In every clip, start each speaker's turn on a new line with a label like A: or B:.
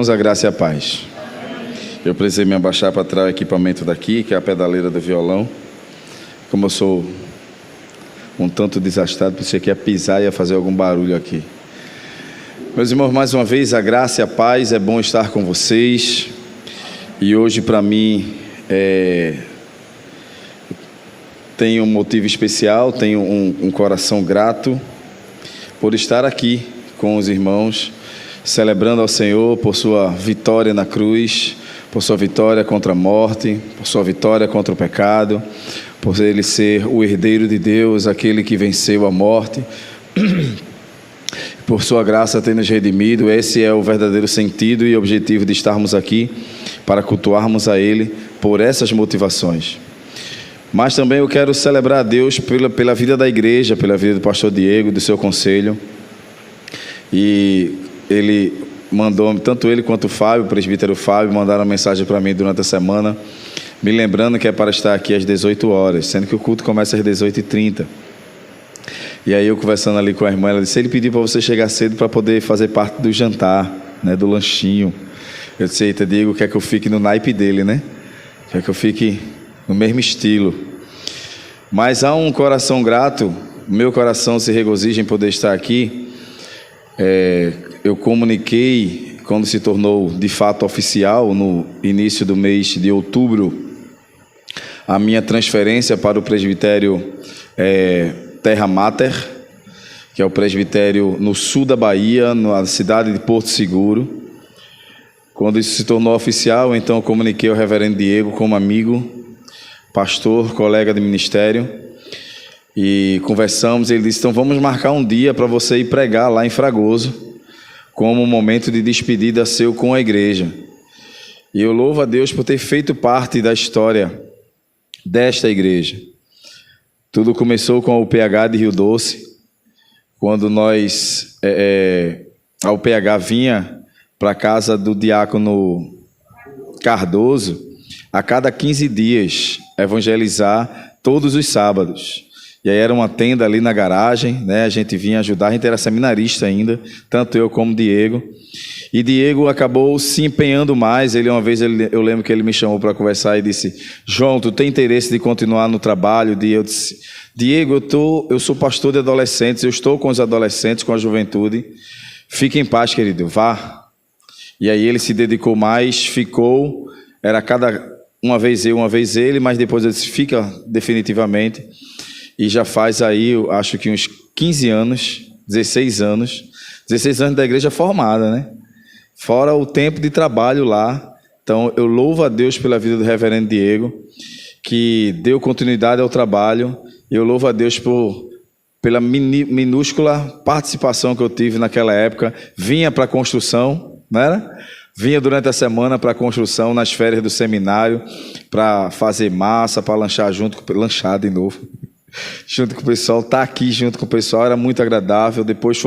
A: Irmãos, a graça e a paz. Eu precisei me abaixar para trazer o equipamento daqui, que é a pedaleira do violão. Como eu sou um tanto desastrado, pensei que ia pisar e ia fazer algum barulho aqui. Meus irmãos, mais uma vez, a graça e a paz, é bom estar com vocês. E hoje, para mim, tem um motivo especial, tenho um coração grato por estar aqui com os irmãos, celebrando ao Senhor por sua vitória na cruz, por sua vitória contra a morte, por sua vitória contra o pecado, por Ele ser o herdeiro de Deus, aquele que venceu a morte, por sua graça ter nos redimido. Esse é o verdadeiro sentido e objetivo de estarmos aqui, para cultuarmos a Ele por essas motivações. Mas também eu quero celebrar a Deus pela vida da igreja, pela vida do pastor Diego, do seu conselho. E ele mandou, tanto ele quanto o Fábio, o presbítero Fábio, mandaram uma mensagem para mim durante a semana, me lembrando que é para estar aqui às 18 horas, sendo que o culto começa às 18h30. E aí eu conversando ali com a irmã, ela disse: ele pediu para você chegar cedo para poder fazer parte do jantar, né, do lanchinho. Eu disse: eita, Diego, quer que eu fique no naipe dele, né? Quer que eu fique no mesmo estilo. Mas há um coração grato, meu coração se regozija em poder estar aqui. Eu comuniquei, quando se tornou de fato oficial, no início do mês de outubro, a minha transferência para o presbitério Terra Mater, que é o presbitério no sul da Bahia, na cidade de Porto Seguro. Quando isso se tornou oficial, então eu comuniquei ao reverendo Diego como amigo, pastor, colega de ministério, e conversamos. Ele disse: então vamos marcar um dia para você ir pregar lá em Fragoso, como um momento de despedida seu com a igreja. E eu louvo a Deus por ter feito parte da história desta igreja. Tudo começou com a UPH de Rio Doce, quando a UPH vinha para a casa do diácono Cardoso a cada 15 dias evangelizar todos os sábados. E aí era uma tenda ali na garagem, né? A gente vinha ajudar, a gente era seminarista ainda, tanto eu como Diego. E Diego acabou se empenhando mais. Uma vez eu lembro que ele me chamou para conversar e disse: João, tu tem interesse de continuar no trabalho? E eu disse: Diego, eu sou pastor de adolescentes, eu estou com os adolescentes, com a juventude. Fique em paz, querido, vá. E aí ele se dedicou mais, ficou, era uma vez eu, uma vez ele, mas depois ele disse: fica definitivamente. E já faz aí, eu acho que uns 15 anos, 16 anos da igreja formada, né? Fora o tempo de trabalho lá. Então eu louvo a Deus pela vida do reverendo Diego, que deu continuidade ao trabalho. Eu louvo a Deus pela minúscula participação que eu tive naquela época. Vinha para a construção, não era? Vinha durante a semana para a construção, nas férias do seminário, para fazer massa, para lanchar lanchar de novo, junto com o pessoal. Tá aqui junto com o pessoal, era muito agradável. Depois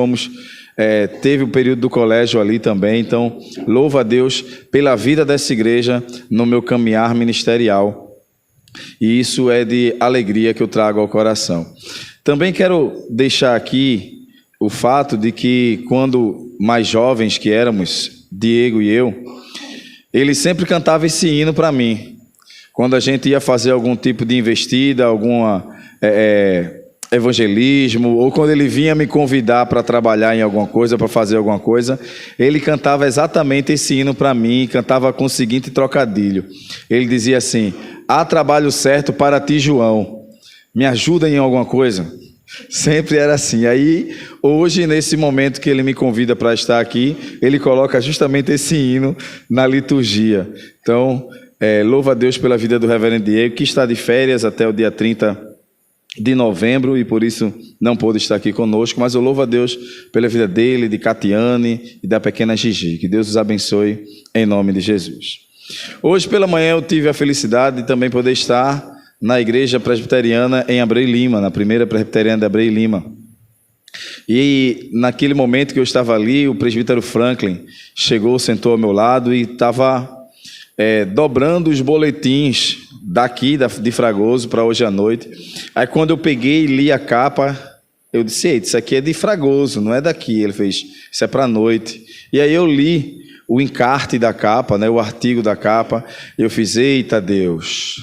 A: teve o período do colégio ali também. Então louvo a Deus pela vida dessa igreja no meu caminhar ministerial. E isso é de alegria que eu trago ao coração. Também quero deixar aqui o fato de que, quando mais jovens que éramos, Diego e eu, ele sempre cantava esse hino para mim. Quando a gente ia fazer algum tipo de investida, alguma evangelismo, ou quando ele vinha me convidar para trabalhar em alguma coisa, para fazer alguma coisa, ele cantava exatamente esse hino para mim, cantava com o seguinte trocadilho. Ele dizia assim: há trabalho certo para ti, João, me ajuda em alguma coisa. Sempre era assim. Aí hoje, nesse momento que ele me convida para estar aqui, ele coloca justamente esse hino na liturgia. Então louvo a Deus pela vida do reverendo Diego, que está de férias até o dia 30 de novembro e por isso não pôde estar aqui conosco, mas eu louvo a Deus pela vida dele, de Catiane e da pequena Gigi. Que Deus os abençoe em nome de Jesus. Hoje pela manhã eu tive a felicidade de também poder estar na igreja presbiteriana em Abreu Lima, na primeira presbiteriana de Abreu Lima. E naquele momento que eu estava ali, o presbítero Franklin chegou, sentou ao meu lado e estava dobrando os boletins daqui de Fragoso para hoje à noite. Aí quando eu peguei e li a capa, eu disse: eita, isso aqui é de Fragoso, não é daqui. Ele fez: isso é para a noite. E aí eu li o encarte da capa, né, o artigo da capa. Eu fiz, eita Deus.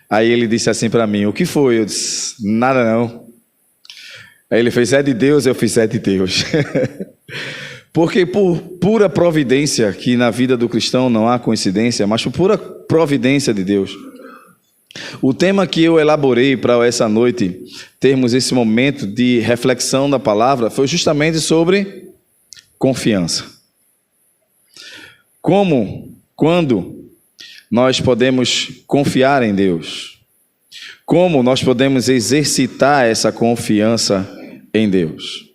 A: Aí ele disse assim para mim, o que foi? Eu disse, nada não. Aí ele fez, é de Deus? Eu fiz, é de Deus. Porque por pura providência, que na vida do cristão não há coincidência, mas por pura providência de Deus, o tema que eu elaborei para essa noite, termos esse momento de reflexão da palavra, foi justamente sobre confiança. Quando nós podemos confiar em Deus? Como nós podemos exercitar essa confiança em Deus?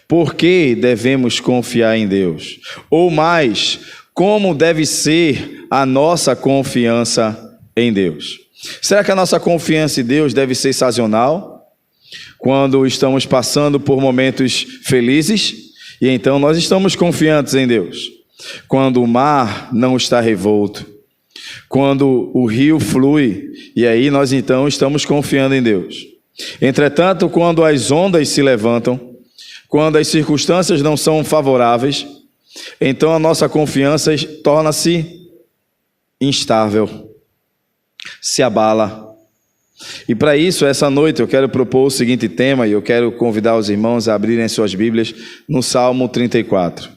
A: Por que devemos confiar em Deus? Ou mais, como deve ser a nossa confiança em Deus? Será que a nossa confiança em Deus deve ser sazonal? Quando estamos passando por momentos felizes, e então nós estamos confiantes em Deus. Quando o mar não está revolto, quando o rio flui, e aí nós então estamos confiando em Deus. Entretanto, quando as ondas se levantam, quando as circunstâncias não são favoráveis, então a nossa confiança torna-se instável, se abala. E para isso, essa noite, eu quero propor o seguinte tema, e eu quero convidar os irmãos a abrirem suas Bíblias no Salmo 34.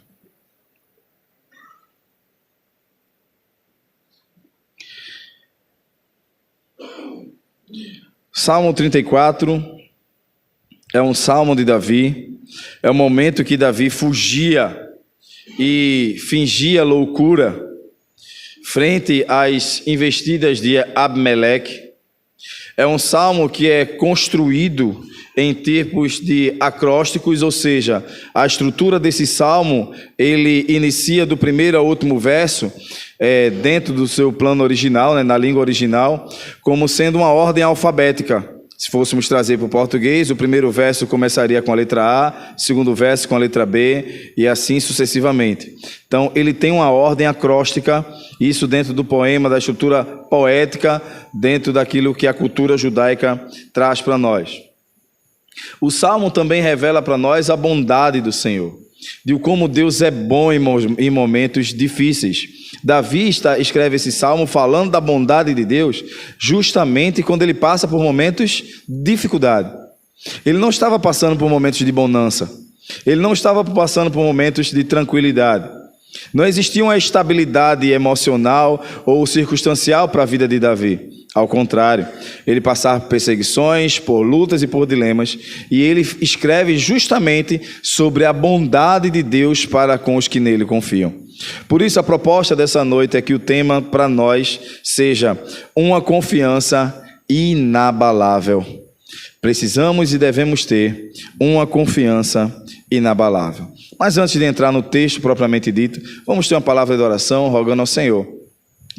A: Salmo 34 é um salmo de Davi, é o momento que Davi fugia e fingia loucura frente às investidas de Abimeleque. É um salmo que é construído em tipos de acrósticos, ou seja, a estrutura desse salmo, ele inicia do primeiro ao último verso, dentro do seu plano original, né, na língua original, como sendo uma ordem alfabética. Se fôssemos trazer para o português, o primeiro verso começaria com a letra A, o segundo verso com a letra B, e assim sucessivamente. Então, ele tem uma ordem acróstica, isso dentro do poema, da estrutura poética, dentro daquilo que a cultura judaica traz para nós. O Salmo também revela para nós a bondade do Senhor, de como Deus é bom em momentos difíceis. Davi escreve esse salmo falando da bondade de Deus, justamente quando ele passa por momentos de dificuldade. Ele não estava passando por momentos de bonança, ele não estava passando por momentos de tranquilidade. Não existia uma estabilidade emocional ou circunstancial para a vida de Davi. Ao contrário, ele passava por perseguições, por lutas e por dilemas, e ele escreve justamente sobre a bondade de Deus para com os que nele confiam. Por isso, a proposta dessa noite é que o tema para nós seja uma confiança inabalável. Precisamos e devemos ter uma confiança inabalável. Mas antes de entrar no texto propriamente dito, vamos ter uma palavra de oração, rogando ao Senhor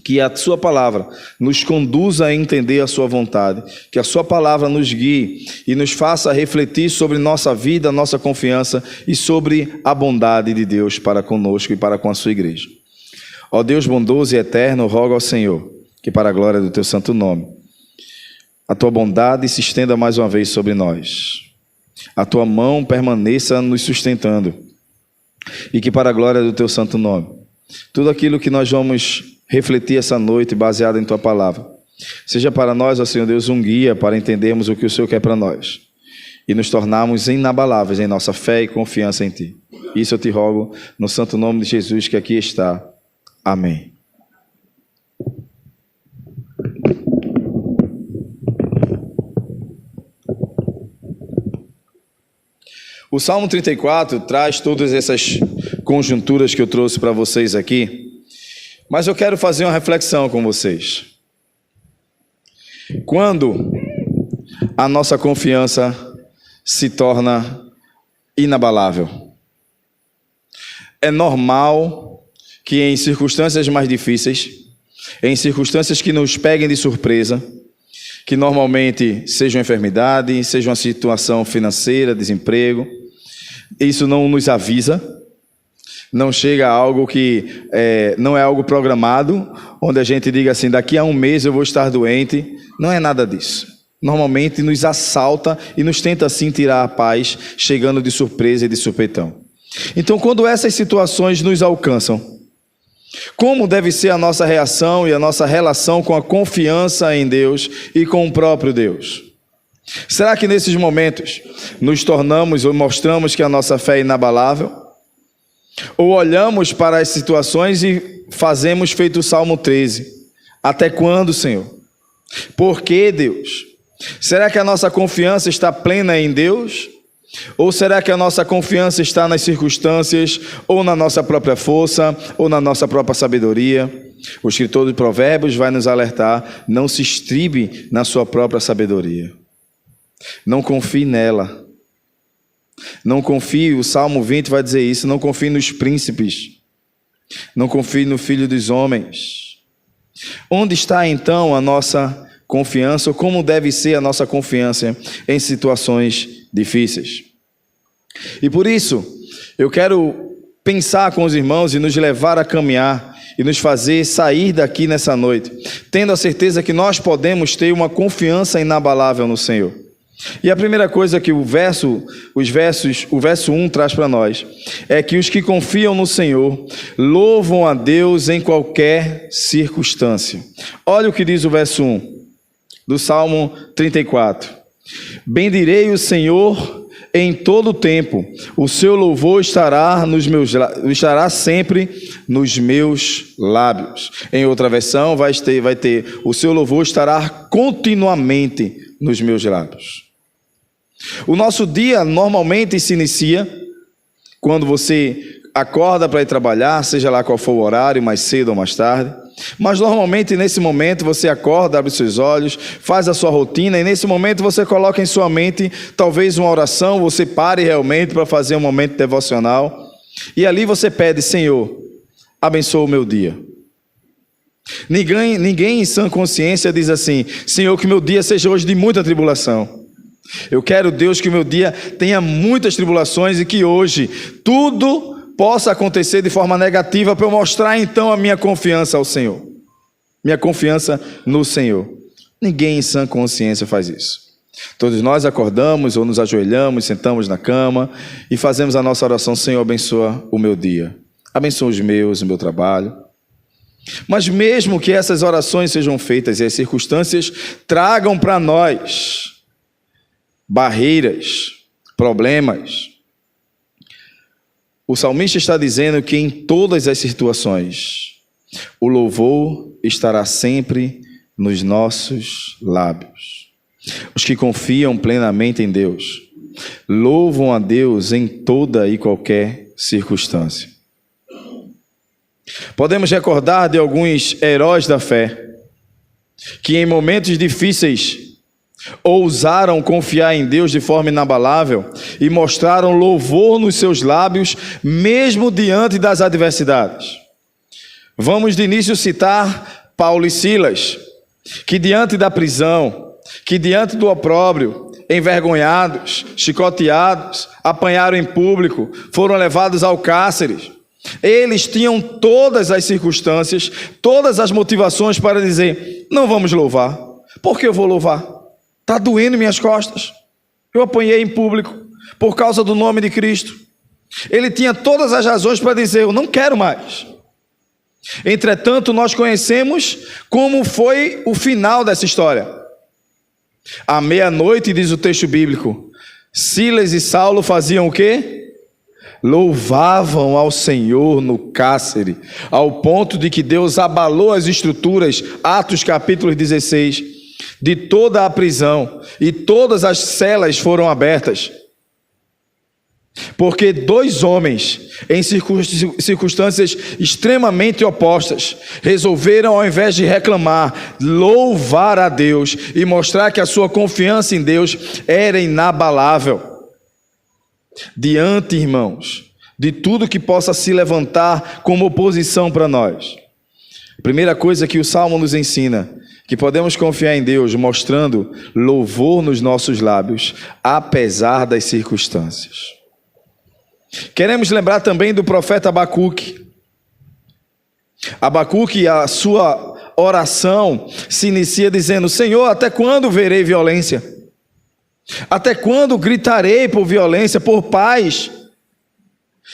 A: que a sua palavra nos conduza a entender a sua vontade, que a sua palavra nos guie e nos faça refletir sobre nossa vida, nossa confiança e sobre a bondade de Deus para conosco e para com a sua igreja. Ó Deus bondoso e eterno, rogo ao Senhor que para a glória do teu santo nome, a tua bondade se estenda mais uma vez sobre nós, a tua mão permaneça nos sustentando e que para a glória do teu santo nome, tudo aquilo que nós vamos refletir essa noite baseado em tua palavra, seja para nós, ó Senhor Deus, um guia para entendermos o que o Senhor quer para nós e nos tornarmos inabaláveis em nossa fé e confiança em ti. Isso eu te rogo no santo nome de Jesus que aqui está. Amém. O Salmo 34 traz todas essas conjunturas que eu trouxe para vocês aqui, mas eu quero fazer uma reflexão com vocês. Quando a nossa confiança se torna inabalável? É normal que em circunstâncias mais difíceis, em circunstâncias que nos peguem de surpresa, que normalmente seja uma enfermidade, seja uma situação financeira, desemprego, isso não nos avisa, não chega a algo que não é algo programado, onde a gente diga assim, daqui a um mês eu vou estar doente. Não é nada disso. Normalmente nos assalta e nos tenta assim tirar a paz, chegando de surpresa e de supetão. Então, quando essas situações nos alcançam, Como deve ser a nossa reação e a nossa relação com a confiança em Deus e com o próprio Deus? Será que nesses momentos nos tornamos ou mostramos que a nossa fé é inabalável? Ou olhamos para as situações e fazemos feito o Salmo 13? Até quando, Senhor? Por que, Deus? Será que a nossa confiança está plena em Deus? Ou será que a nossa confiança está nas circunstâncias, ou na nossa própria força, ou na nossa própria sabedoria? O escritor de Provérbios vai nos alertar: não se estribe na sua própria sabedoria. Não confie nela. Não confie, o Salmo 20 vai dizer isso, não confie nos príncipes. Não confie no filho dos homens. Onde está então a nossa confiança, ou como deve ser a nossa confiança em situações difíceis? E por isso, eu quero pensar com os irmãos e nos levar a caminhar e nos fazer sair daqui nessa noite, tendo a certeza que nós podemos ter uma confiança inabalável no Senhor. E a primeira coisa que o verso 1 traz para nós é que os que confiam no Senhor louvam a Deus em qualquer circunstância. Olha o que diz o verso 1 do Salmo 34. Bendirei o Senhor em todo o tempo, o seu louvor estará sempre nos meus lábios. Em outra versão vai ter o seu louvor estará continuamente nos meus lábios. O nosso dia normalmente se inicia quando você acorda para ir trabalhar, seja lá qual for o horário, mais cedo ou mais tarde. Mas normalmente nesse momento você acorda, abre seus olhos, faz a sua rotina, e nesse momento você coloca em sua mente talvez uma oração, você pare realmente para fazer um momento devocional, e ali você pede: Senhor, abençoa o meu dia. Ninguém em sã consciência diz assim: Senhor, que meu dia seja hoje de muita tribulação. Eu quero, Deus, que o meu dia tenha muitas tribulações e que hoje tudo possa acontecer de forma negativa para eu mostrar então a minha confiança ao Senhor. Minha confiança no Senhor. Ninguém em sã consciência faz isso. Todos nós acordamos ou nos ajoelhamos, sentamos na cama e fazemos a nossa oração: Senhor, abençoa o meu dia. Abençoa os meus, o meu trabalho. Mas mesmo que essas orações sejam feitas e as circunstâncias tragam para nós barreiras, problemas, o salmista está dizendo que em todas as situações o louvor estará sempre nos nossos lábios. Os que confiam plenamente em Deus louvam a Deus em toda e qualquer circunstância. Podemos recordar de alguns heróis da fé que em momentos difíceis ousaram confiar em Deus de forma inabalável e mostraram louvor nos seus lábios, mesmo diante das adversidades. Vamos de início citar Paulo e Silas, que diante da prisão, que diante do opróbrio, envergonhados, chicoteados, apanharam em público, foram levados ao cárcere. Eles tinham todas as circunstâncias, todas as motivações para dizer: não vamos louvar. Por que eu vou louvar? Está doendo minhas costas. Eu apanhei em público por causa do nome de Cristo. Ele tinha todas as razões para dizer: eu não quero mais. Entretanto, nós conhecemos como foi o final dessa história. À meia-noite, diz o texto bíblico, Silas e Saulo faziam o quê? Louvavam ao Senhor no cárcere, ao ponto de que Deus abalou as estruturas, Atos capítulo 16, de toda a prisão, e todas as celas foram abertas, porque dois homens, em circunstâncias extremamente opostas, resolveram, ao invés de reclamar, louvar a Deus e mostrar que a sua confiança em Deus era inabalável. Diante, irmãos, de tudo que possa se levantar como oposição para nós, a primeira coisa que o Salmo nos ensina, que podemos confiar em Deus mostrando louvor nos nossos lábios, apesar das circunstâncias. Queremos lembrar também do profeta Abacuque. Abacuque, a sua oração se inicia dizendo: Senhor, até quando verei violência? Até quando gritarei por violência, por paz?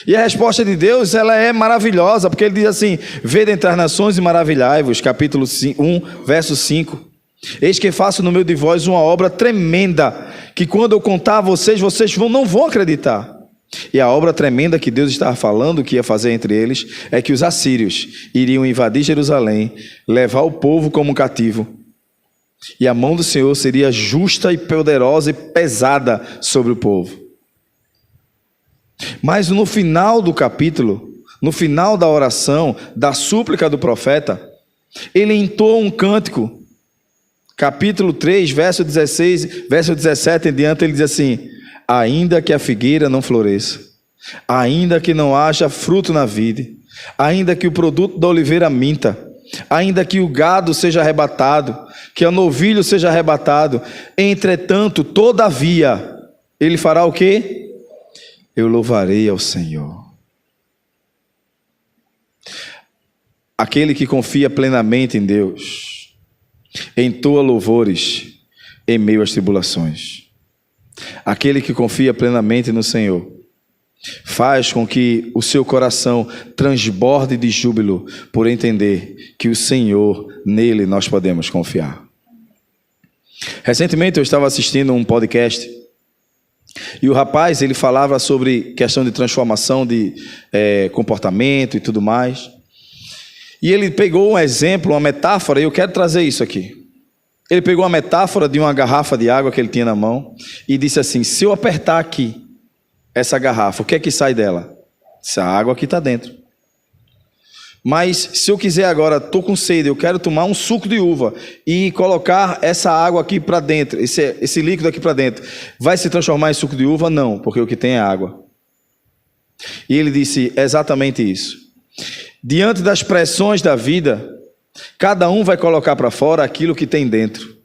A: E a resposta de Deus, ela é maravilhosa, porque ele diz assim: vede entre as nações e maravilhai-vos, capítulo 1, verso 5. Eis que faço no meio de vós uma obra tremenda, que quando eu contar a vocês, não vão acreditar. E a obra tremenda que Deus estava falando que ia fazer entre eles é que os assírios iriam invadir Jerusalém, levar o povo como cativo, e a mão do Senhor seria justa e poderosa e pesada sobre o povo. Mas no final do capítulo, no final da oração, da súplica do profeta, ele entoa um cântico. Capítulo 3, verso 16, verso 17 em diante, ele diz assim: ainda que a figueira não floresça, ainda que não haja fruto na vide, ainda que o produto da oliveira minta, ainda que o gado seja arrebatado, que o novilho seja arrebatado, entretanto, todavia, ele fará o quê? Eu louvarei ao Senhor. Aquele que confia plenamente em Deus entoa louvores em meio às tribulações. Aquele que confia plenamente no Senhor faz com que o seu coração transborde de júbilo por entender que o Senhor, nele nós podemos confiar. Recentemente eu estava assistindo um podcast e o rapaz, ele falava sobre questão de transformação de comportamento e tudo mais. E ele pegou um exemplo, uma metáfora, e eu quero trazer isso aqui. Ele pegou uma metáfora de uma garrafa de água que ele tinha na mão e disse assim: se eu apertar aqui essa garrafa, o que é que sai dela? Essa água aqui está dentro. Mas se eu quiser agora, estou com sede, eu quero tomar um suco de uva e colocar essa água aqui para dentro, esse líquido aqui para dentro, vai se transformar em suco de uva? Não, porque o que tem é água. E ele disse exatamente isso. Diante das pressões da vida, cada um vai colocar para fora aquilo que tem dentro.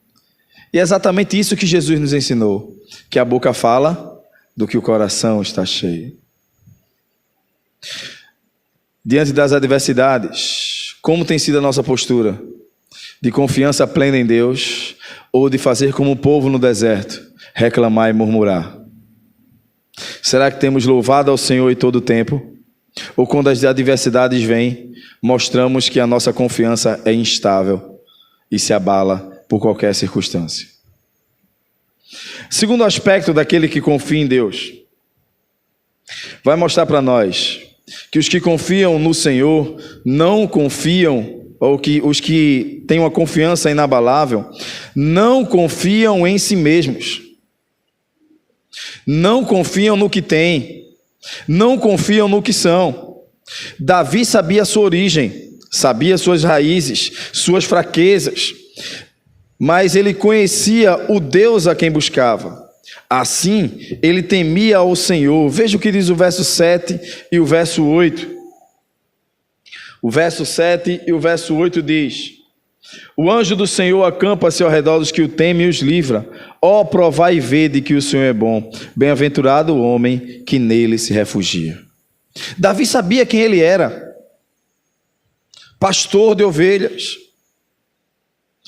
A: E é exatamente isso que Jesus nos ensinou, que a boca fala do que o coração está cheio. Diante das adversidades, como tem sido a nossa postura? De confiança plena em Deus, ou de fazer como o povo no deserto, reclamar e murmurar? Será que temos louvado ao Senhor em todo o tempo? Ou quando as adversidades vêm, mostramos que a nossa confiança é instável e se abala por qualquer circunstância? Segundo aspecto daquele que confia em Deus, vai mostrar para nós que os que confiam no Senhor não confiam, ou que os que têm uma confiança inabalável, não confiam em si mesmos, não confiam no que têm, não confiam no que são. Davi sabia a sua origem, sabia suas raízes, suas fraquezas, mas ele conhecia o Deus a quem buscava. Assim, ele temia ao Senhor. Veja o que diz o verso 7 e o verso 8. O verso 7 e o verso 8 diz: o anjo do Senhor acampa-se ao redor dos que o temem e os livra. Ó, provai e vede que o Senhor é bom. Bem-aventurado o homem que nele se refugia. Davi sabia quem ele era. Pastor de ovelhas.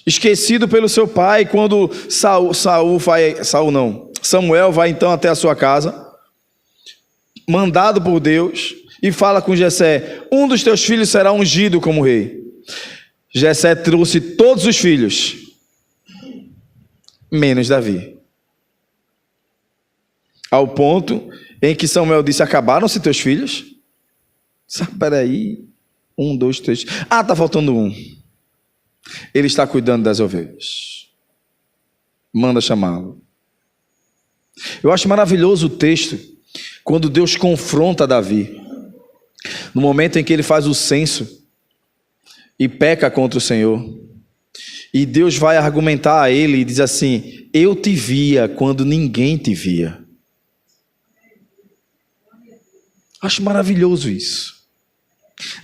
A: Esquecido pelo seu pai, quando Samuel vai então até a sua casa, mandado por Deus, e fala com Jessé: um dos teus filhos será ungido como rei. Jessé trouxe todos os filhos, menos Davi. Ao ponto em que Samuel disse: acabaram-se teus filhos? Espera aí, 1, 2, 3. Ah, está faltando um. Ele está cuidando das ovelhas. Manda chamá-lo. Eu acho maravilhoso o texto, quando Deus confronta Davi, no momento em que ele faz o censo e peca contra o Senhor, e Deus vai argumentar a ele e diz assim: eu te via quando ninguém te via. Acho maravilhoso isso.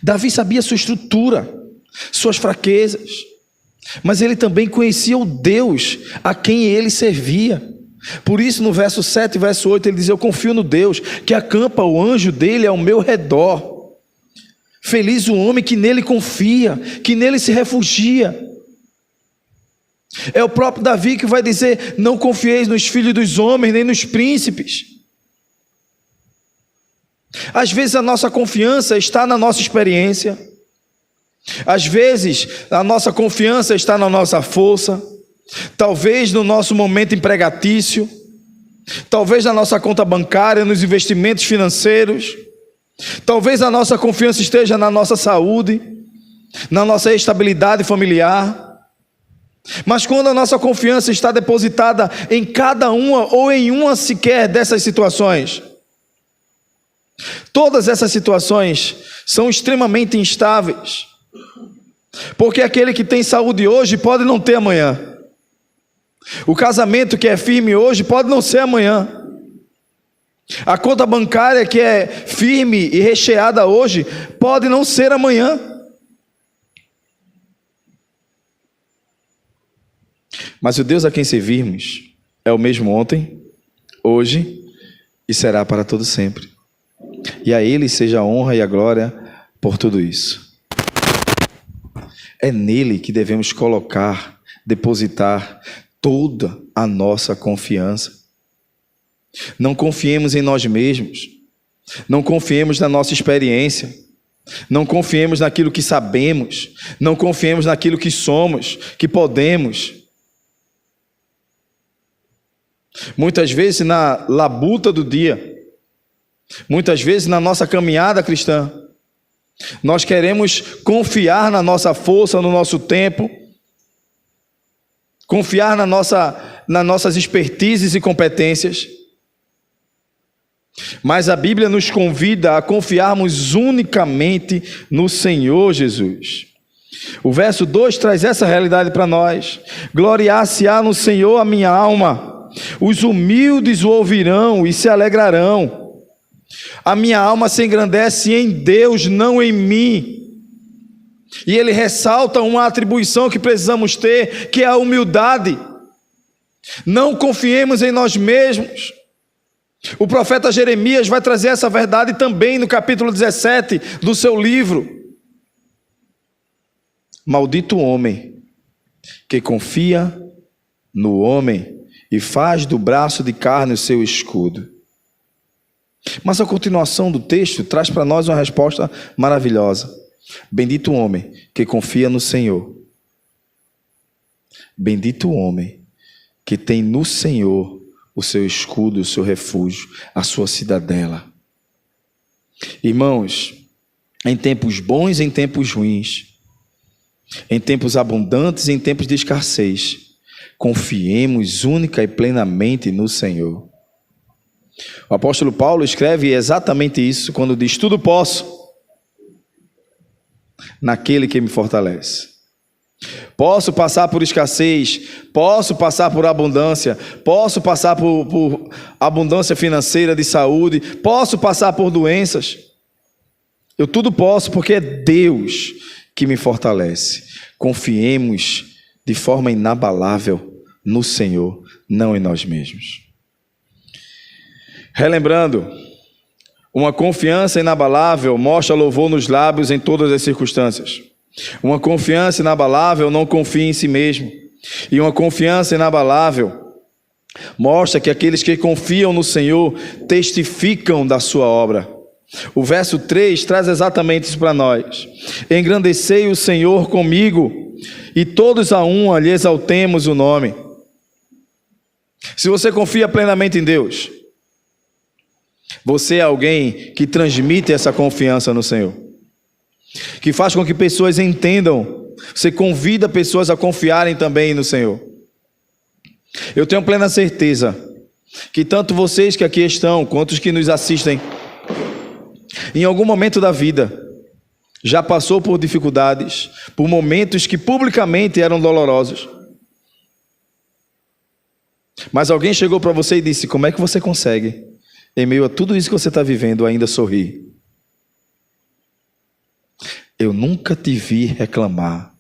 A: Davi sabia sua estrutura, suas fraquezas, mas ele também conhecia o Deus a quem ele servia. Por isso no verso 7 e verso 8 ele diz: eu confio no Deus que acampa o anjo dele ao meu redor. Feliz o homem que nele confia, que nele se refugia. É o próprio Davi que vai dizer: não confieis nos filhos dos homens, nem nos príncipes. Às vezes a nossa confiança está na nossa experiência. Às vezes a nossa confiança está na nossa força. Talvez no nosso momento empregatício. Talvez na nossa conta bancária, nos investimentos financeiros. Talvez a nossa confiança esteja na nossa saúde, na nossa estabilidade familiar. Mas quando a nossa confiança está depositada em cada uma ou em uma sequer dessas situações, todas essas situações são extremamente instáveis, porque aquele que tem saúde hoje pode não ter amanhã. O casamento que é firme hoje pode não ser amanhã. A conta bancária que é firme e recheada hoje pode não ser amanhã. Mas o Deus a quem servirmos é o mesmo ontem, hoje e será para todo sempre. E a Ele seja a honra e a glória por tudo isso. É nele que devemos colocar, depositar toda a nossa confiança. Não confiemos em nós mesmos, não confiemos na nossa experiência, não confiemos naquilo que sabemos, não confiemos naquilo que somos, que podemos. Muitas vezes na labuta do dia, muitas vezes na nossa caminhada cristã, nós queremos confiar na nossa força, no nosso tempo, confiar nas nossas expertises e competências. Mas a Bíblia nos convida a confiarmos unicamente no Senhor Jesus. O verso 2 traz essa realidade para nós. Gloriar-se-á no Senhor a minha alma, os humildes o ouvirão e se alegrarão. A minha alma se engrandece em Deus, não em mim. E ele ressalta uma atribuição que precisamos ter, que é a humildade. Não confiemos em nós mesmos. O profeta Jeremias vai trazer essa verdade também no capítulo 17 do seu livro. Maldito o homem que confia no homem e faz do braço de carne o seu escudo. Mas a continuação do texto traz para nós uma resposta maravilhosa. Bendito o homem que confia no Senhor. Bendito o homem que tem no Senhor o seu escudo, o seu refúgio, a sua cidadela. Irmãos, em tempos bons e em tempos ruins, em tempos abundantes e em tempos de escassez, confiemos única e plenamente no Senhor. O apóstolo Paulo escreve exatamente isso quando diz: tudo posso naquele que me fortalece. Posso passar por escassez, posso passar por abundância, posso passar por abundância financeira, de saúde, posso passar por doenças. Eu tudo posso porque é Deus que me fortalece. Confiemos de forma inabalável no Senhor, não em nós mesmos. Relembrando, uma confiança inabalável mostra louvor nos lábios em todas as circunstâncias. Uma confiança inabalável não confia em si mesmo. E uma confiança inabalável mostra que aqueles que confiam no Senhor testificam da sua obra. O verso 3 traz exatamente isso para nós. Engrandecei o Senhor comigo, e todos a uma lhe exaltemos o nome. Se você confia plenamente em Deus, você é alguém que transmite essa confiança no Senhor, que faz com que pessoas entendam. Você convida pessoas a confiarem também no Senhor. Eu tenho plena certeza que tanto vocês que aqui estão, quanto os que nos assistem, em algum momento da vida, já passou por dificuldades, por momentos que publicamente eram dolorosos. Mas alguém chegou para você e disse: como é que você consegue, em meio a tudo isso que você está vivendo, ainda sorrir? Eu nunca te vi reclamar,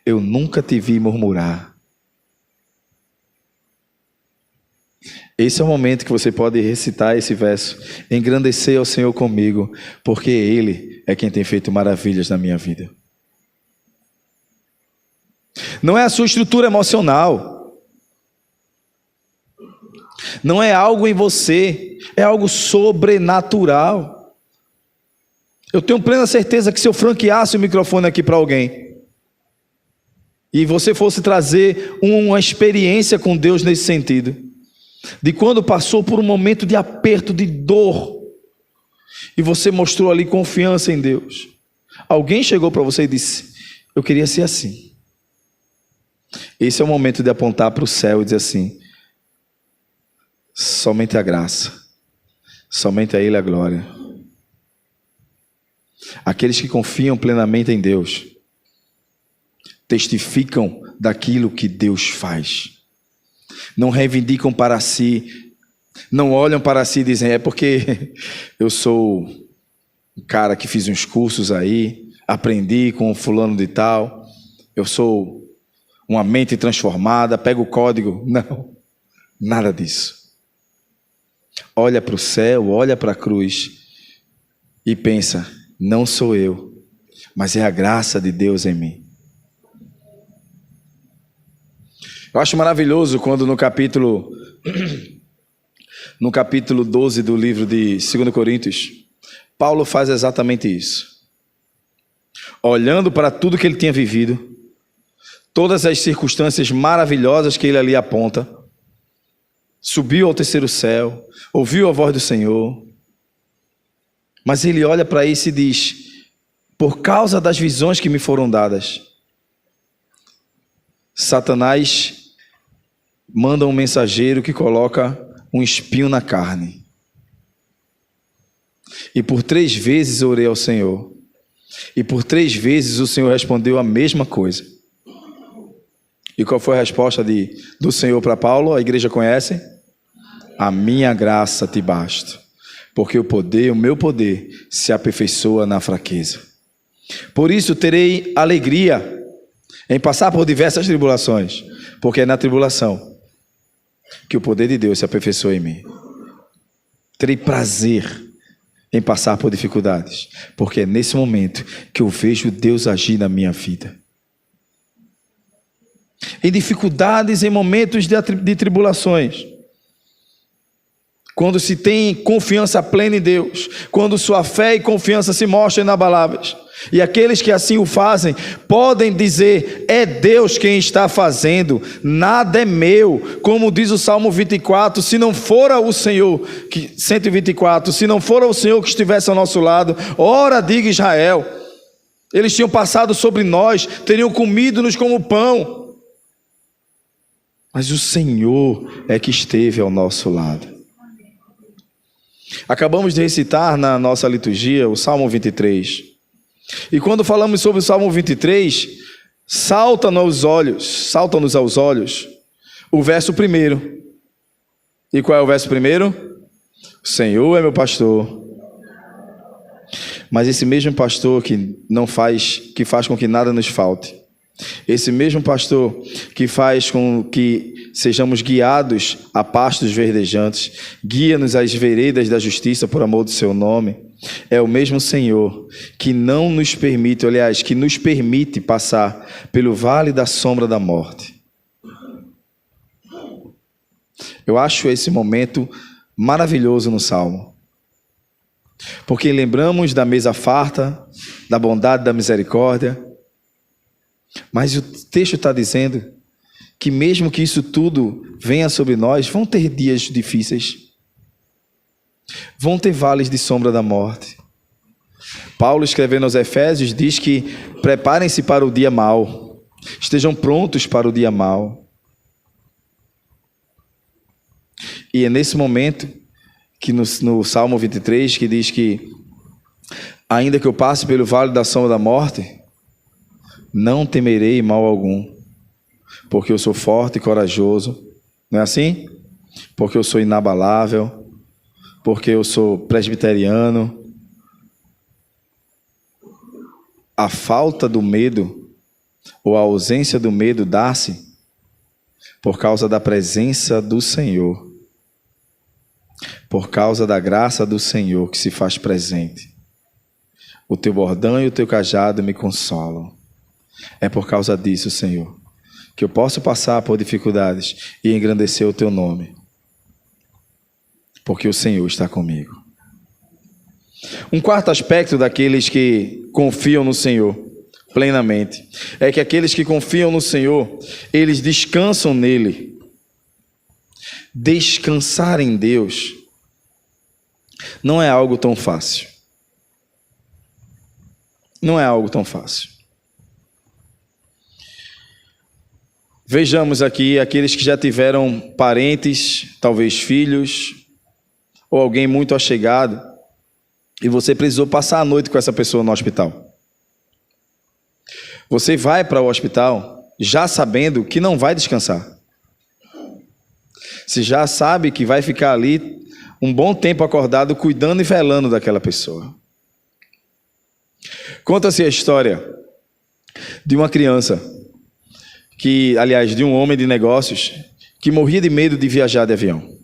A: eu nunca te vi murmurar. Esse é o momento que você pode recitar esse verso: engrandecer ao Senhor comigo, porque Ele é quem tem feito maravilhas na minha vida. Não é a sua estrutura emocional, não é algo em você, é algo sobrenatural. Eu tenho plena certeza que se eu franqueasse o microfone aqui para alguém, e você fosse trazer uma experiência com Deus nesse sentido, de quando passou por um momento de aperto, de dor, e você mostrou ali confiança em Deus, alguém chegou para você e disse: eu queria ser assim. Esse é o momento de apontar para o céu e dizer assim: somente a graça, somente a Ele a glória. Aqueles que confiam plenamente em Deus testificam daquilo que Deus faz. Não reivindicam para si, não olham para si e dizem: é porque eu sou um cara que fiz uns cursos aí, aprendi com fulano de tal, eu sou uma mente transformada, pego o código. Não, nada disso. Olha para o céu, olha para a cruz e pensa: não sou eu, mas é a graça de Deus em mim. Eu acho maravilhoso quando no capítulo 12 do livro de 2 Coríntios, Paulo faz exatamente isso. Olhando para tudo que ele tinha vivido, todas as circunstâncias maravilhosas que ele ali aponta, subiu ao terceiro céu, ouviu a voz do Senhor, mas ele olha para isso e diz: por causa das visões que me foram dadas, Satanás manda um mensageiro que coloca um espinho na carne. E por 3 vezes orei ao Senhor, e por 3 vezes o Senhor respondeu a mesma coisa. E qual foi a resposta do Senhor para Paulo? A igreja conhece? A minha graça te basta, porque o meu poder se aperfeiçoa na fraqueza. Por isso terei alegria em passar por diversas tribulações, porque é na tribulação que o poder de Deus se aperfeiçoa em mim. Terei prazer em passar por dificuldades, porque é nesse momento que eu vejo Deus agir na minha vida. Em dificuldades, em momentos de tribulações, quando se tem confiança plena em Deus, quando sua fé e confiança se mostram inabaláveis, e aqueles que assim o fazem podem dizer: é Deus quem está fazendo, nada é meu, como diz o Salmo 24, se não fora o Senhor, 124, se não fora o Senhor que estivesse ao nosso lado, ora diga Israel, eles tinham passado sobre nós, teriam comido-nos como pão, mas o Senhor é que esteve ao nosso lado. Acabamos de recitar na nossa liturgia o Salmo 23. E quando falamos sobre o Salmo 23, salta-nos aos olhos o verso 1. E qual é o verso 1? O Senhor é meu pastor. Mas esse mesmo pastor que faz com que nada nos falte, esse mesmo pastor que faz com que sejamos guiados a pastos verdejantes, guia-nos às veredas da justiça por amor do seu nome, é o mesmo Senhor que não nos permite, aliás, que nos permite passar pelo vale da sombra da morte. Eu acho esse momento maravilhoso no Salmo, porque lembramos da mesa farta, da bondade, da misericórdia, mas o texto está dizendo que mesmo que isso tudo venha sobre nós, vão ter dias difíceis, vão ter vales de sombra da morte. Paulo, escrevendo aos Efésios, diz que preparem-se para o dia mau, estejam prontos para o dia mau. E é nesse momento que no Salmo 23, que diz que ainda que eu passe pelo vale da sombra da morte, não temerei mal algum, porque eu sou forte e corajoso. Não é assim? Porque eu sou inabalável, porque eu sou presbiteriano. A falta do medo, ou a ausência do medo, dá-se por causa da presença do Senhor, por causa da graça do Senhor que se faz presente. O teu bordão e o teu cajado me consolam. É por causa disso, Senhor, que eu posso passar por dificuldades e engrandecer o teu nome, porque o Senhor está comigo. Um quarto aspecto daqueles que confiam no Senhor plenamente é que aqueles que confiam no Senhor, eles descansam nele. Descansar em Deus não é algo tão fácil. Não é algo tão fácil. Vejamos aqui aqueles que já tiveram parentes, talvez filhos, ou alguém muito achegado, e você precisou passar a noite com essa pessoa no hospital. Você vai para o hospital já sabendo que não vai descansar. Você já sabe que vai ficar ali um bom tempo acordado, cuidando e velando daquela pessoa. Conta-se a história de uma criança, aliás, de um homem de negócios, que morria de medo de viajar de avião.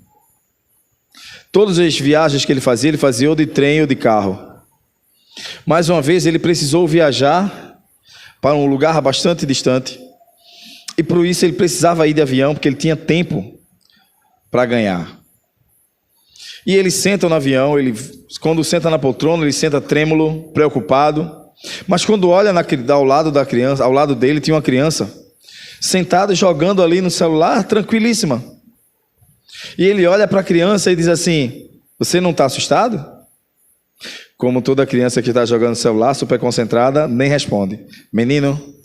A: Todas as viagens que ele fazia ou de trem ou de carro. Mais uma vez ele precisou viajar para um lugar bastante distante, e por isso ele precisava ir de avião, porque ele tinha tempo para ganhar. E ele senta no avião, quando senta na poltrona, ele senta trêmulo, preocupado, mas quando olha ao lado da criança, ao lado dele tinha uma criança sentada jogando ali no celular, tranquilíssima. E ele olha para a criança e diz assim: você não está assustado? Como toda criança que está jogando no celular, super concentrada, nem responde. Menino,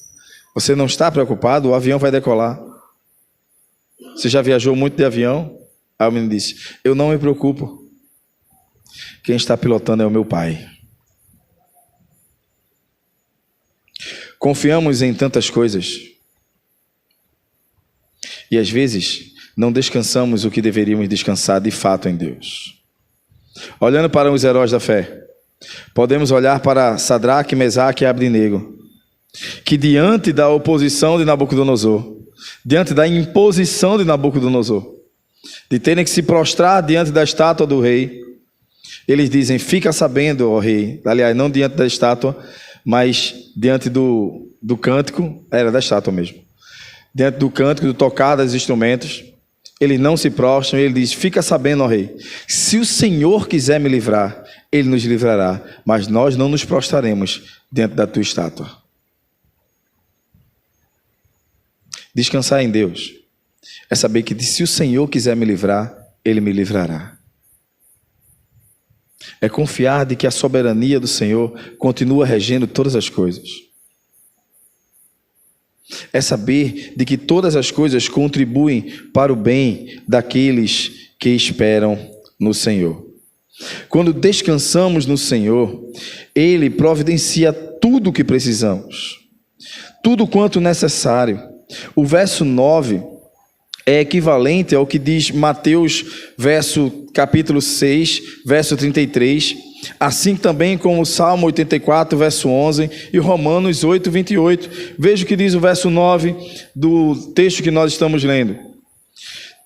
A: você não está preocupado? O avião vai decolar. Você já viajou muito de avião? Aí o menino disse: eu não me preocupo. Quem está pilotando é o meu pai. Confiamos em tantas coisas e às vezes não descansamos o que deveríamos descansar de fato em Deus. Olhando para os heróis da fé, podemos olhar para Sadraque, Mesaque e Abdenego, que diante da oposição de Nabucodonosor, diante da imposição de Nabucodonosor, de terem que se prostrar diante da estátua do rei, eles dizem: fica sabendo, ó rei. Aliás, não diante da estátua, mas diante do cântico, era da estátua mesmo. Diante do cântico, do tocar dos instrumentos, eles não se prostram, ele diz: fica sabendo, ó rei, se o Senhor quiser me livrar, ele nos livrará, mas nós não nos prostraremos diante da tua estátua. Descansar em Deus é saber que se o Senhor quiser me livrar, ele me livrará. É confiar de que a soberania do Senhor continua regendo todas as coisas. É saber de que todas as coisas contribuem para o bem daqueles que esperam no Senhor. Quando descansamos no Senhor, Ele providencia tudo o que precisamos, tudo quanto necessário. O verso 9 é equivalente ao que diz Mateus, capítulo 6, verso 33, assim também como o Salmo 84, verso 11, e Romanos 8, 28. Veja o que diz o verso 9 do texto que nós estamos lendo.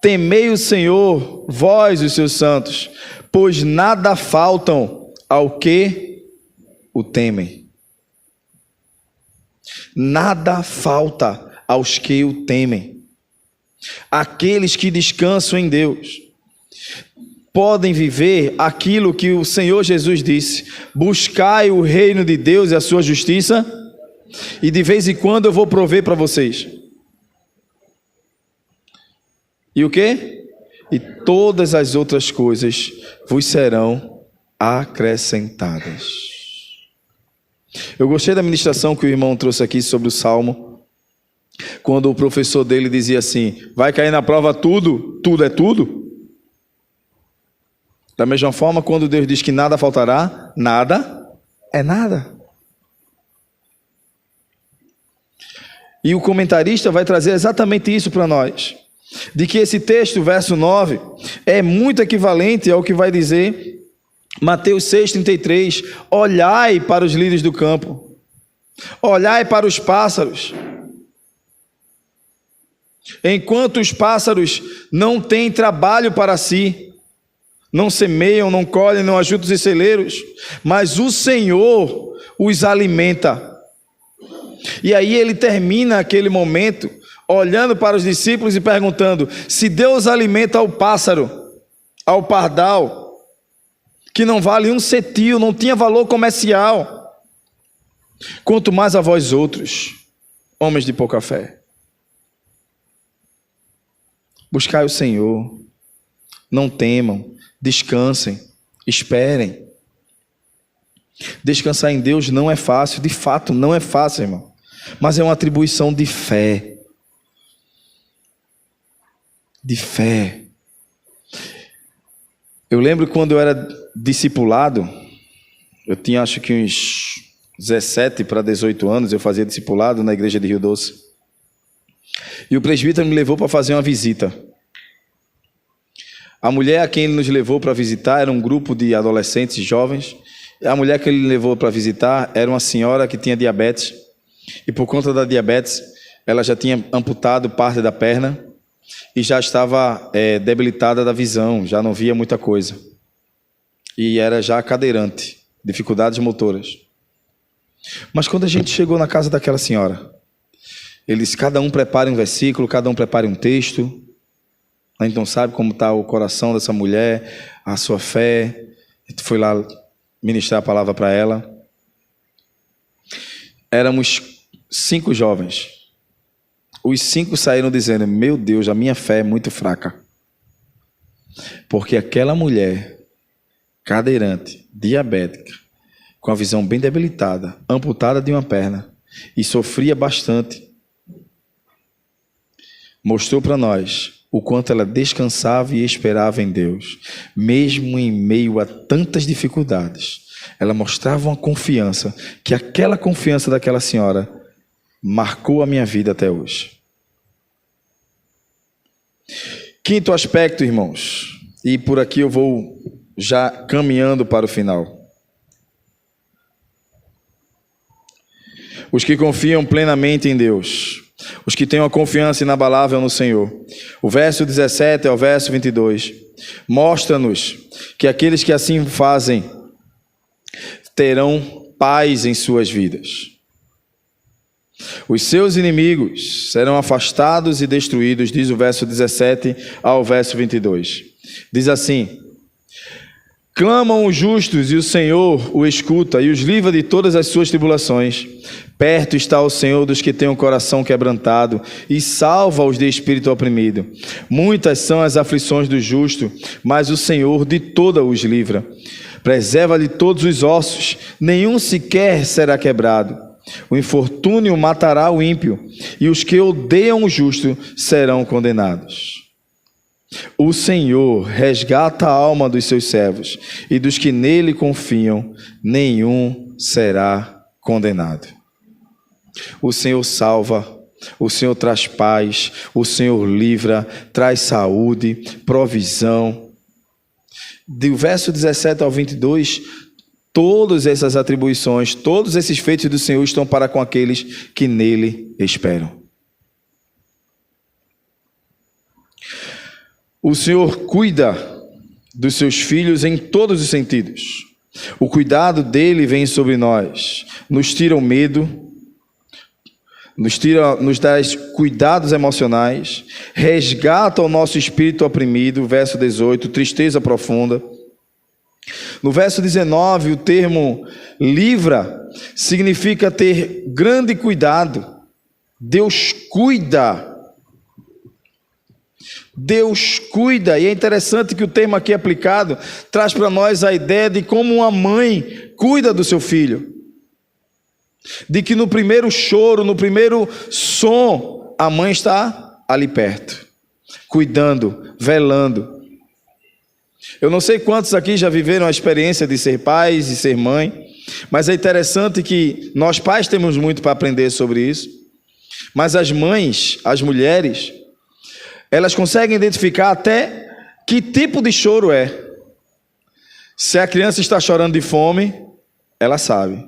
A: Temei o Senhor, vós os seus santos, pois nada faltam ao que o temem. Nada falta aos que o temem. Aqueles que descansam em Deus podem viver aquilo que o Senhor Jesus disse: buscai o reino de Deus e a sua justiça, e de vez em quando eu vou prover para vocês. E o quê? E todas as outras coisas vos serão acrescentadas. Eu gostei da ministração que o irmão trouxe aqui sobre o Salmo, quando o professor dele dizia assim: vai cair na prova tudo, tudo é tudo. Da mesma forma, quando Deus diz que nada faltará, nada é nada. E o comentarista vai trazer exatamente isso para nós, de que esse texto, verso 9, é muito equivalente ao que vai dizer Mateus 6,33, olhai para os lírios do campo, olhai para os pássaros. Enquanto os pássaros não têm trabalho para si, não semeiam, não colhem, não ajuntam os celeiros, mas o Senhor os alimenta. E aí ele termina aquele momento olhando para os discípulos e perguntando: se Deus alimenta ao pássaro, ao pardal, que não vale um cetil, não tinha valor comercial. Quanto mais a vós outros, homens de pouca fé. Buscai o Senhor, não temam, descansem, esperem. Descansar em Deus não é fácil, de fato não é fácil, irmão, mas é uma atribuição de fé. De fé. Eu lembro quando eu era discipulado, eu tinha acho que uns 17 para 18 anos, eu fazia discipulado na igreja de Rio Doce. E o presbítero me levou para fazer uma visita. A mulher a quem ele nos levou para visitar era um grupo de adolescentes e jovens. A mulher que ele levou para visitar era uma senhora que tinha diabetes. E por conta da diabetes, ela já tinha amputado parte da perna e já estava debilitada da visão, já não via muita coisa. E era já cadeirante, dificuldades motoras. Mas quando a gente chegou na casa daquela senhora, eles, cada um prepare um versículo, cada um prepare um texto. A gente não sabe como está o coração dessa mulher, a sua fé. A gente foi lá ministrar a palavra para ela. Éramos 5 jovens. Os 5 saíram dizendo: meu Deus, a minha fé é muito fraca. Porque aquela mulher, cadeirante, diabética, com a visão bem debilitada, amputada de uma perna, e sofria bastante, mostrou para nós o quanto ela descansava e esperava em Deus. Mesmo em meio a tantas dificuldades, ela mostrava uma confiança, que aquela confiança daquela senhora marcou a minha vida até hoje. Quinto aspecto, irmãos, e por aqui eu vou já caminhando para o final. Os que confiam plenamente em Deus, os que têm uma confiança inabalável no Senhor. O verso 17 ao verso 22 mostra-nos que aqueles que assim fazem terão paz em suas vidas. Os seus inimigos serão afastados e destruídos, diz o verso 17 ao verso 22. Diz assim: clamam os justos e o Senhor o escuta e os livra de todas as suas tribulações. Perto está o Senhor dos que têm o coração quebrantado e salva-os de espírito oprimido. Muitas são as aflições do justo, mas o Senhor de todas os livra. Preserva de todos os ossos, nenhum sequer será quebrado. O infortúnio matará o ímpio, e os que odeiam o justo serão condenados. O Senhor resgata a alma dos seus servos, e dos que nele confiam, nenhum será condenado. O Senhor salva, o Senhor traz paz, o Senhor livra, traz saúde, provisão. Do verso 17 ao 22, todas essas atribuições, todos esses feitos do Senhor estão para com aqueles que nele esperam. O Senhor cuida dos seus filhos em todos os sentidos. O cuidado dele vem sobre nós, nos tira o medo, nos dá cuidados emocionais, resgata o nosso espírito oprimido, verso 18, tristeza profunda. No verso 19, o termo livra significa ter grande cuidado. Deus cuida. Deus cuida, e é interessante que o termo aqui aplicado traz para nós a ideia de como uma mãe cuida do seu filho. De que no primeiro choro, no primeiro som, a mãe está ali perto, cuidando, velando. Eu não sei quantos aqui já viveram a experiência de ser pais e ser mãe, mas é interessante que nós pais temos muito para aprender sobre isso, mas as mães, as mulheres, elas conseguem identificar até que tipo de choro é. Se a criança está chorando de fome, ela sabe.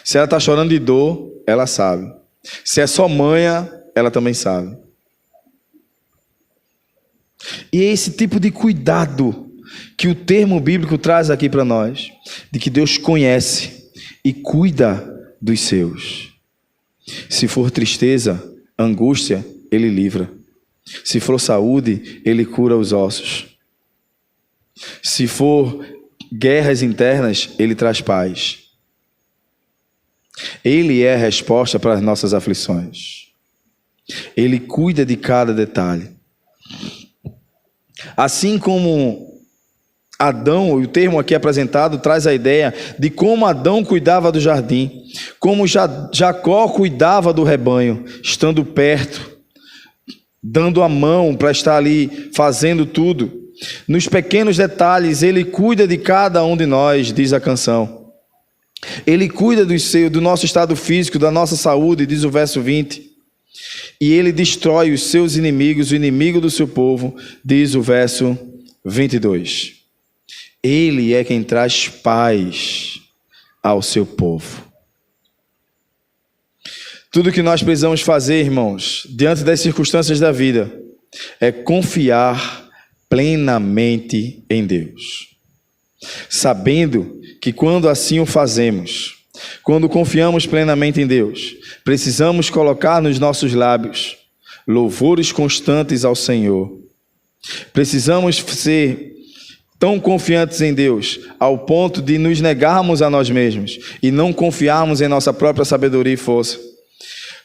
A: Se ela está chorando de dor, ela sabe. Se é só manha, ela também sabe. E é esse tipo de cuidado que o termo bíblico traz aqui para nós, de que Deus conhece e cuida dos seus. Se for tristeza, angústia, Ele livra. Se for saúde, Ele cura os ossos. Se for guerras internas, Ele traz paz. Ele é a resposta para as nossas aflições. Ele cuida de cada detalhe. Assim como Adão, o termo aqui apresentado traz a ideia de como Adão cuidava do jardim, como Jacó cuidava do rebanho, estando perto, dando a mão para estar ali fazendo tudo. Nos pequenos detalhes, Ele cuida de cada um de nós, diz a canção. Ele cuida do nosso estado físico, da nossa saúde, diz o verso 20. E Ele destrói os seus inimigos, o inimigo do seu povo, diz o verso 22. Ele é quem traz paz ao seu povo. Tudo que nós precisamos fazer, irmãos, diante das circunstâncias da vida, é confiar plenamente em Deus. Sabendo que quando assim o fazemos, quando confiamos plenamente em Deus, precisamos colocar nos nossos lábios louvores constantes ao Senhor. Precisamos ser tão confiantes em Deus, ao ponto de nos negarmos a nós mesmos e não confiarmos em nossa própria sabedoria e força.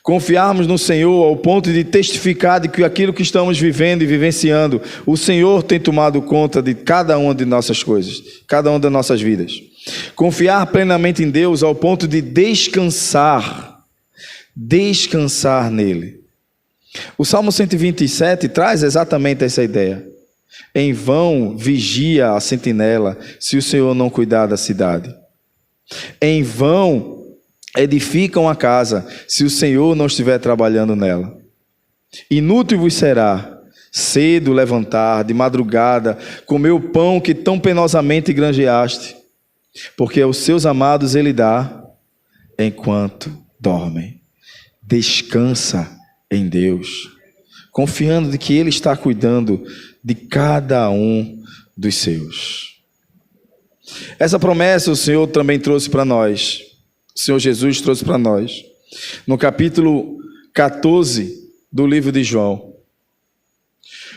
A: Confiarmos no Senhor ao ponto de testificar de que aquilo que estamos vivendo e vivenciando, o Senhor tem tomado conta de cada uma de nossas coisas, cada uma das nossas vidas. Confiar plenamente em Deus ao ponto de descansar nele. O Salmo 127 traz exatamente essa ideia. Em vão vigia a sentinela, se o Senhor não cuidar da cidade. Em vão edificam a casa, se o Senhor não estiver trabalhando nela. Inútil vos será cedo levantar, de madrugada, comer o pão que tão penosamente granjeaste, porque aos seus amados Ele dá, enquanto dormem. Descansa em Deus, confiando de que Ele está cuidando de cada um dos seus. Essa promessa o Senhor também trouxe para nós. O Senhor Jesus trouxe para nós. No capítulo 14 do livro de João.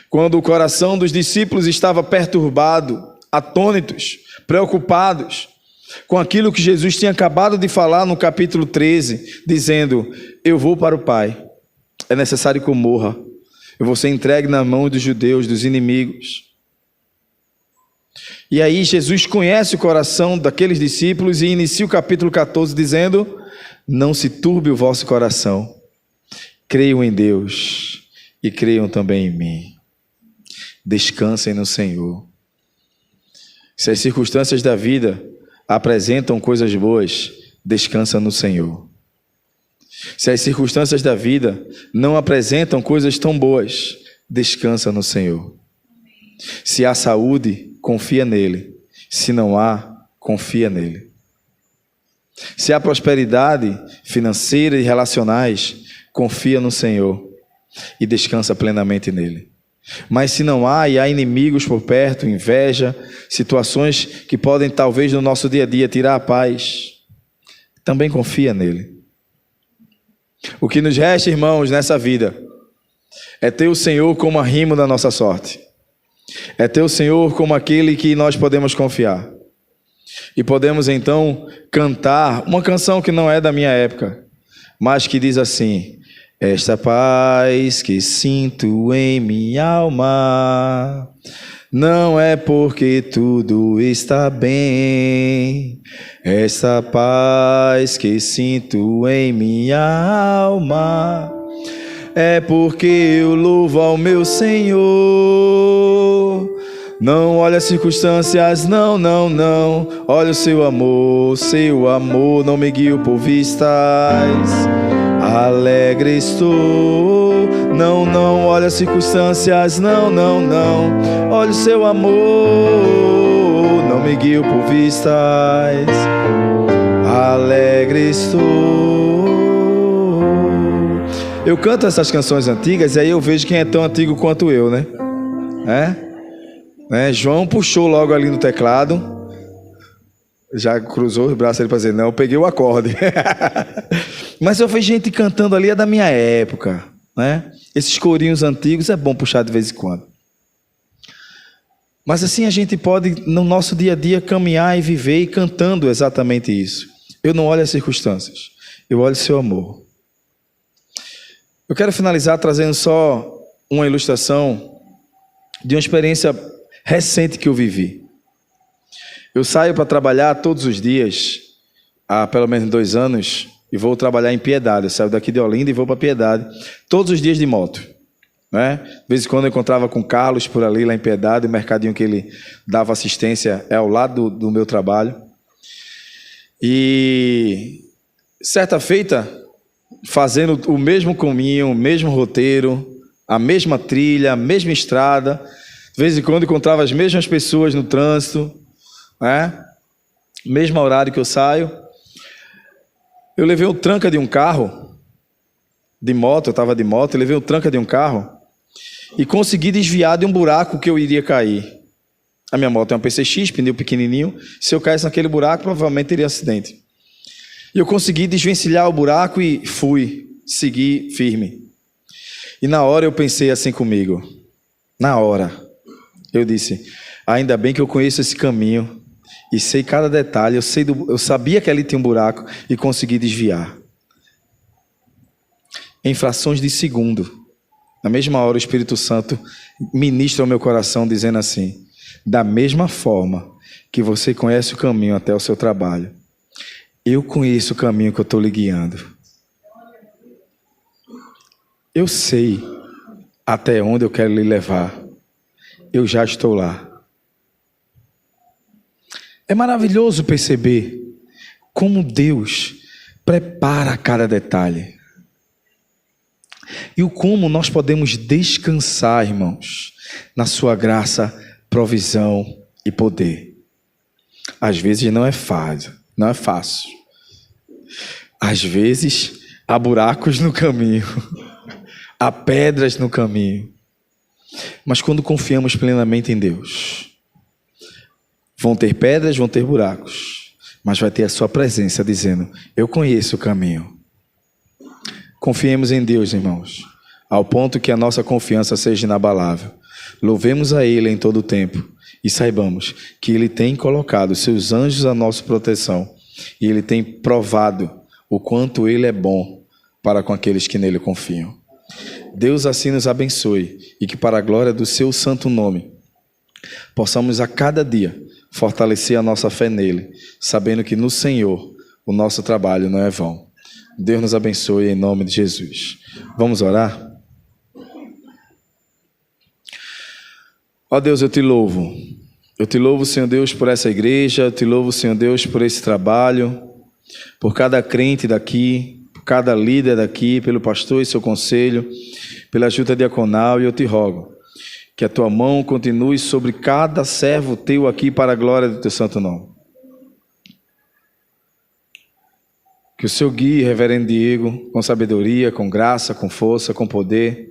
A: Quando o coração dos discípulos estava perturbado, atônitos, preocupados com aquilo que Jesus tinha acabado de falar no capítulo 13, dizendo: eu vou para o Pai, é necessário que eu morra, eu vou ser entregue na mão dos judeus, dos inimigos. E aí Jesus conhece o coração daqueles discípulos e inicia o capítulo 14 dizendo: não se turbe o vosso coração, creiam em Deus e creiam também em mim. Descansem no Senhor. Se as circunstâncias da vida apresentam coisas boas, descansa no Senhor. Se as circunstâncias da vida não apresentam coisas tão boas, descansa no Senhor. Se há saúde, confia nele. Se não há, confia nele. Se há prosperidade financeira e relacionais, confia no Senhor e descansa plenamente nele. Mas se não há e há inimigos por perto, inveja, situações que podem talvez no nosso dia a dia tirar a paz, também confia nele. O que nos resta, irmãos, nessa vida é ter o Senhor como arrimo da nossa sorte. É ter o Senhor como aquele que nós podemos confiar. E podemos então cantar uma canção que não é da minha época, mas que diz assim: esta paz que sinto em minha alma não é porque tudo está bem. Esta paz que sinto em minha alma é porque eu louvo ao meu Senhor. Não olha as circunstâncias, não, não, não. Olha o seu amor não me guio por vistas. Alegre estou. Não, não, olha as circunstâncias, não, não, não. Olha o seu amor, não me guio por vistas. Alegre estou. Eu canto essas canções antigas e aí eu vejo quem é tão antigo quanto eu, né? João puxou logo ali no teclado, já cruzou os braços ali para dizer: não, eu peguei o acorde. Mas eu vejo gente cantando ali, é da minha época, né? Esses corinhos antigos é bom puxar de vez em quando. Mas assim a gente pode, no nosso dia a dia, caminhar e viver e cantando exatamente isso. Eu não olho as circunstâncias, eu olho o seu amor. Eu quero finalizar trazendo só uma ilustração de uma experiência recente que eu vivi. Eu saio para trabalhar todos os dias, há pelo menos 2 anos, e vou trabalhar em Piedade. Eu saio daqui de Olinda e vou para Piedade, todos os dias de moto. Né? De vez em quando eu encontrava com Carlos por ali, lá em Piedade, o mercadinho que ele dava assistência é ao lado do meu trabalho. E certa feita, fazendo o mesmo caminho, o mesmo roteiro, a mesma trilha, a mesma estrada, de vez em quando encontrava as mesmas pessoas no trânsito, né? Mesmo horário que eu saio. Eu levei o tranca de um carro, de moto, eu estava de moto, eu levei o tranca de um carro e consegui desviar de um buraco que eu iria cair. A minha moto é uma PCX, pneu pequenininho, se eu caísse naquele buraco, provavelmente teria acidente. E eu consegui desvencilhar o buraco e segui firme. E na hora eu pensei assim comigo, na hora, eu disse, ainda bem que eu conheço esse caminho e sei cada detalhe, eu sabia que ali tinha um buraco e consegui desviar. Em frações de segundo, na mesma hora o Espírito Santo ministra ao meu coração dizendo assim, da mesma forma que você conhece o caminho até o seu trabalho, eu conheço o caminho que eu estou lhe guiando. Eu sei até onde eu quero lhe levar. Eu já estou lá. É maravilhoso perceber como Deus prepara cada detalhe. E o como nós podemos descansar, irmãos, na sua graça, provisão e poder. Às vezes não é fácil. Às vezes há buracos no caminho, há pedras no caminho. Mas quando confiamos plenamente em Deus, vão ter pedras, vão ter buracos, mas vai ter a sua presença dizendo, eu conheço o caminho. Confiemos em Deus, irmãos, ao ponto que a nossa confiança seja inabalável. Louvemos a Ele em todo o tempo e saibamos que Ele tem colocado seus anjos à nossa proteção e Ele tem provado o quanto Ele é bom para com aqueles que nele confiam. Deus assim nos abençoe e que para a glória do seu santo nome possamos a cada dia fortalecer a nossa fé nele, sabendo que no Senhor o nosso trabalho não é vão. Deus nos abençoe em nome de Jesus. Vamos orar? Ó Deus, eu te louvo. Eu te louvo, Senhor Deus, por essa igreja. Eu te louvo, Senhor Deus, por esse trabalho, por cada crente daqui, por cada líder daqui, pelo pastor e seu conselho, pela ajuda diaconal. E eu te rogo que a tua mão continue sobre cada servo teu aqui para a glória do teu santo nome. Que o Senhor guie, reverendo Diego, com sabedoria, com graça, com força, com poder.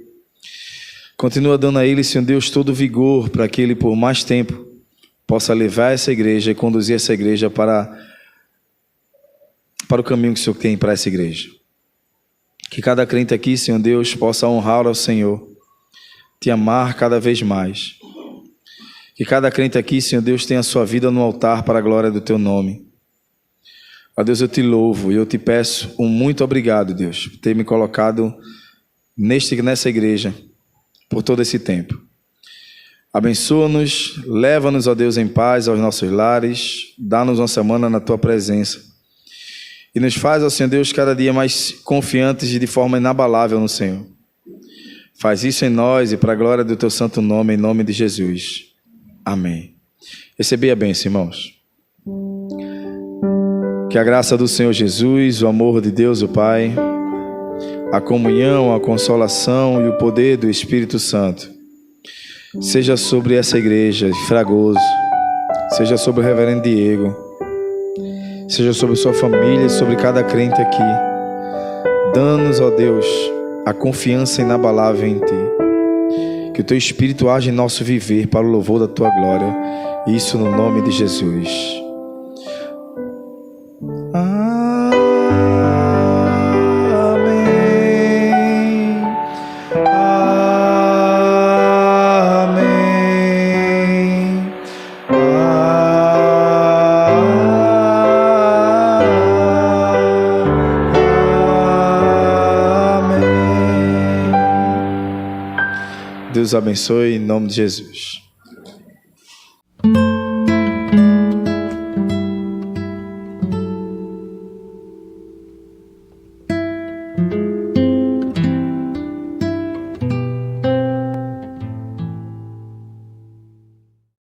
A: Continua dando a ele, Senhor Deus, todo o vigor para que ele, por mais tempo, possa levar essa igreja e conduzir essa igreja para o caminho que o Senhor tem para essa igreja. Que cada crente aqui, Senhor Deus, possa honrar ao Senhor, te amar cada vez mais. Que cada crente aqui, Senhor Deus, tenha a sua vida no altar para a glória do teu nome. Ó Deus, eu te louvo e eu te peço um muito obrigado, Deus, por ter me colocado nessa igreja por todo esse tempo. Abençoa-nos, leva-nos, ó Deus, em paz aos nossos lares, dá-nos uma semana na tua presença e nos faz, ó Senhor Deus, cada dia mais confiantes e de forma inabalável no Senhor. Faz isso em nós e para a glória do teu santo nome, em nome de Jesus. Amém. Recebi a bênção, irmãos. Que a graça do Senhor Jesus, o amor de Deus, o Pai, a comunhão, a consolação e o poder do Espírito Santo seja sobre essa igreja de Fragoso, seja sobre o reverendo Diego, seja sobre sua família, sobre cada crente aqui. Dá-nos, ó Deus, a confiança inabalável em Ti. Que o Teu Espírito age em nosso viver para o louvor da Tua glória. Isso no nome de Jesus. Amém. Deus abençoe em nome de Jesus.